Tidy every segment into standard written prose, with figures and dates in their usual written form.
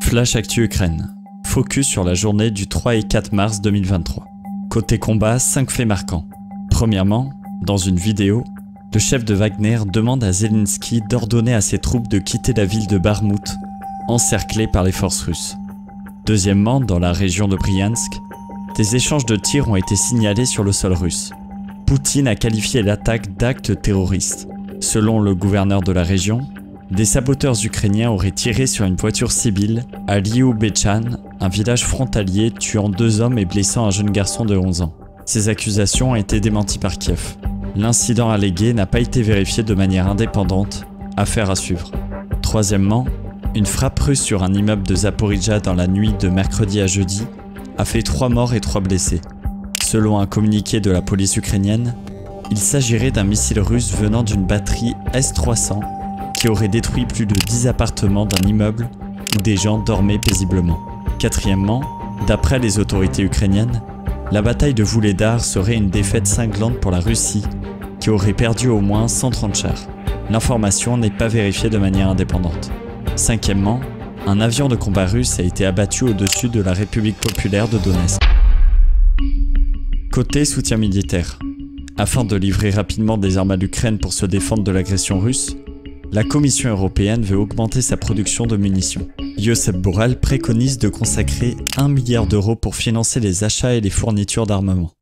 Flash Actu Ukraine. Focus sur la journée du 3 et 4 mars 2023. Côté combat, 5 faits marquants. Premièrement, dans une vidéo, le chef de Wagner demande à Zelensky d'ordonner à ses troupes de quitter la ville de Bakhmout, encerclée par les forces russes. Deuxièmement, dans la région de Bryansk, des échanges de tirs ont été signalés sur le sol russe. Poutine a qualifié l'attaque d'acte terroriste. Selon le gouverneur de la région, des saboteurs ukrainiens auraient tiré sur une voiture civile à Lyubechane, un village frontalier, tuant 2 hommes et blessant un jeune garçon de 11 ans. Ces accusations ont été démenties par Kiev. L'incident allégué n'a pas été vérifié de manière indépendante, affaire à suivre. Troisièmement, une frappe russe sur un immeuble de Zaporijjia dans la nuit de mercredi à jeudi a fait 3 morts et 3 blessés. Selon un communiqué de la police ukrainienne, il s'agirait d'un missile russe venant d'une batterie S-300 qui aurait détruit plus de 10 appartements d'un immeuble où des gens dormaient paisiblement. Quatrièmement, d'après les autorités ukrainiennes, la bataille de Vuhledar serait une défaite cinglante pour la Russie qui aurait perdu au moins 130 chars. L'information n'est pas vérifiée de manière indépendante. Cinquièmement, un avion de combat russe a été abattu au-dessus de la République populaire de Donetsk. Côté soutien militaire. Afin de livrer rapidement des armes à l'Ukraine pour se défendre de l'agression russe, la Commission européenne veut augmenter sa production de munitions. Josep Borrell préconise de consacrer 1 milliard d'euros pour financer les achats et les fournitures d'armement.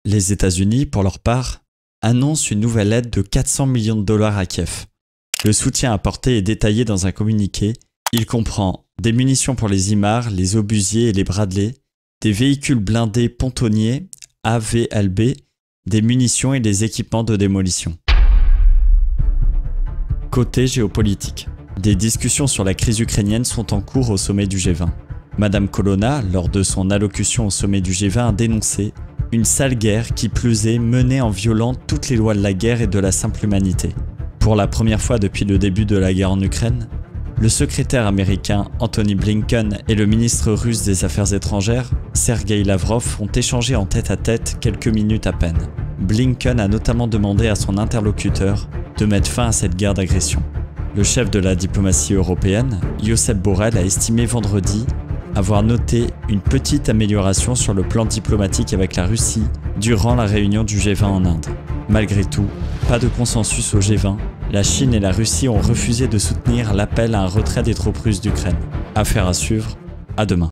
Les États-Unis, pour leur part, annoncent une nouvelle aide de 400 millions de dollars à Kiev. Le soutien apporté est détaillé dans un communiqué. Il comprend des munitions pour les HIMARS, les obusiers et les Bradley, des véhicules blindés pontonniers, AVLB, des munitions et des équipements de démolition. Côté géopolitique. Des discussions sur la crise ukrainienne sont en cours au sommet du G20. Madame Colonna, lors de son allocution au sommet du G20, a dénoncé une sale guerre qui plus est menée en violant toutes les lois de la guerre et de la simple humanité. Pour la première fois depuis le début de la guerre en Ukraine, le secrétaire américain Antony Blinken et le ministre russe des Affaires étrangères, Sergei Lavrov, ont échangé en tête-à-tête quelques minutes à peine. Blinken a notamment demandé à son interlocuteur de mettre fin à cette guerre d'agression. Le chef de la diplomatie européenne, Josep Borrell, a estimé vendredi avoir noté une petite amélioration sur le plan diplomatique avec la Russie durant la réunion du G20 en Inde. Malgré tout, pas de consensus au G20, la Chine et la Russie ont refusé de soutenir l'appel à un retrait des troupes russes d'Ukraine. Affaire à suivre, à demain.